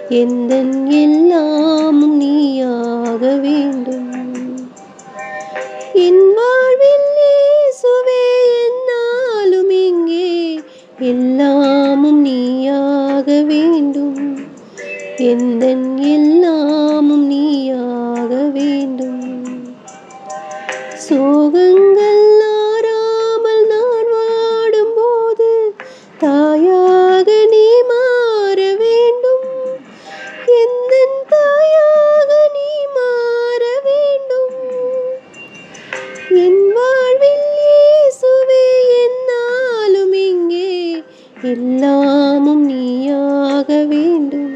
எந்தன் எல்லாமும் நீயாக வேண்டும். என் வாழ்வில் இயேசுவே என்னாலும் இங்கே எல்லாமும் நீயாக வேண்டும். எந்தன் எல்லாமும் நீயாக வேண்டும். சோகங்கள் ஆறாமல் நான் வாடும்போது தாயாக நீ மாற வேண்டும். எந்தன் தாயாக நீ மாற வேண்டும். என் வாழ்வில் இயேசுவே என்னாலும் இங்கே எல்லாமும் நீயாக வேண்டும்.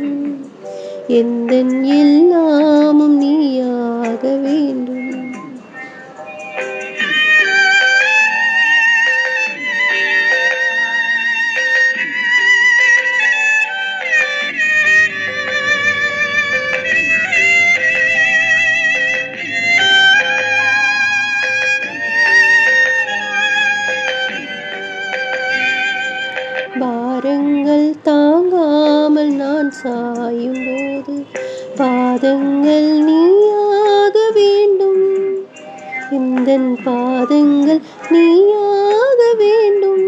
எந்தன் எல்லாமும் நீயாக வேண்டும். பாரங்கள் தாங்காமல் நான் சாயும்போது பாதங்கள் நீயாக வேண்டும். எந்தன் பாதங்கள் நீயாக வேண்டும்.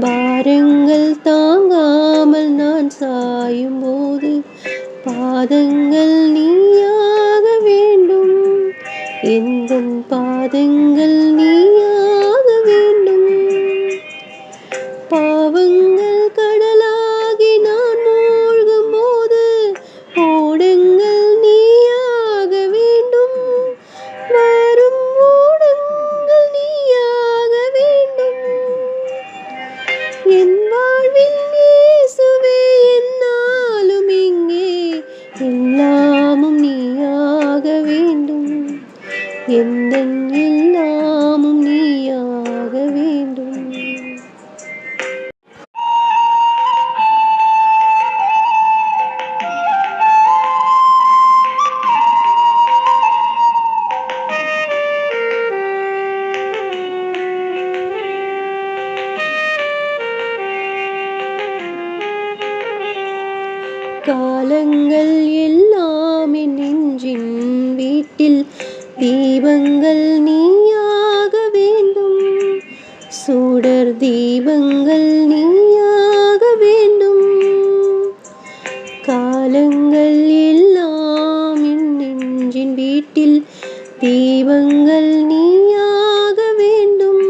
பாரங்கள் தாங்காமல் நான் சாயும்போது பாதங்கள் நீயாக வேண்டும். எந்தன் பாதங்கள் நீயாக வேண்டும். பாவங்கள் கடலாகி நான் மூழ்கும் போது ஓடங்கள் நீயாக வேண்டும். வரும் ஓடங்கள் நீயாக வேண்டும். என் வாழ்வில் இயேசுவே என்னாலும் இங்கே எல்லாமும் நீயாக வேண்டும். எந்தன் எல்லாமும் நீயாக வேண்டும். காலங்கள் எல்லாம் என் நெஞ்சின் வீட்டில் தீபங்கள் நீயாக வேண்டும். சுடர் தீபங்கள் நீயாக வேண்டும். காலங்கள் எல்லாம் என் நெஞ்சின் வீட்டில் தீபங்கள் நீயாக வேண்டும்.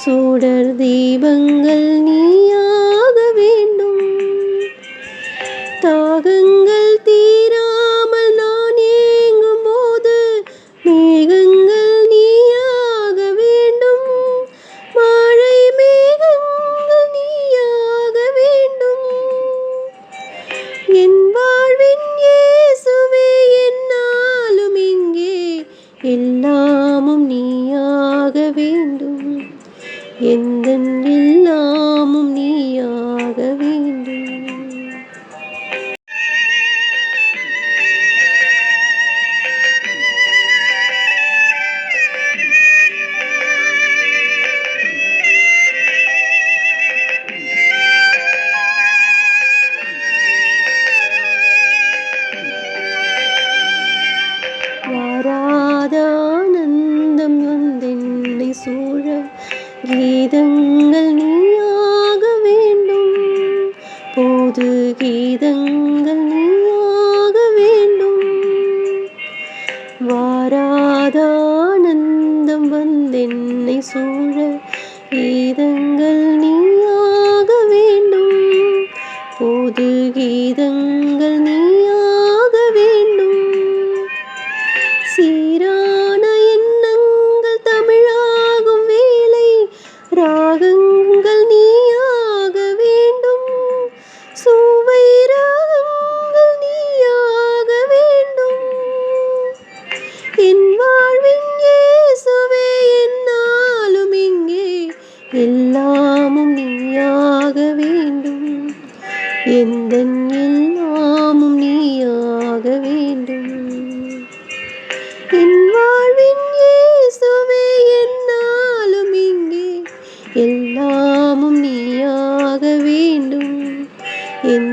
சுடர் தீபங்கள் நீயாக வேண்டும். தாகங்கள் தீராமல் நான் ஏங்கும் போது மேகங்கள் நீயாக வேண்டும். மழை மேகங்கள் நீயாக வேண்டும். என் வாழ்வின் இயேசுவே என்னாலும் இங்கே எல்லாமும் நீயாக வேண்டும். எந்தன் எல்லாமும் நீயாக வேண்டும். வாராத ஆனந்தம் வந்தென்னை சூழ கீதங்கள் நீயாக வேண்டும். போது கீதங்கள் நீயாக வேண்டும். வாராத ஆனந்தம் வந்தென்னை சூழ கீதங்கள் நீயாக வேண்டும். போது கீதங்கள் நீயாக வேண்டும். சீரான எண்ணங்கள் தமிழாகும் வேளை ராகங்கள் நீயாக வேண்டும். சுவை ராகங்கள் நீயாக வேண்டும். என் வாழ்வின் இயேசுவே என்னாலும் இங்கே எல்லாமும் நீயாக வேண்டும். எந்தன் எல்லாமும் நீயாக வேண்டும். என் வாழ்வின் இயேசுவே என்னாலும் இங்கே எல்லாமும் நீயாக வேண்டும். என்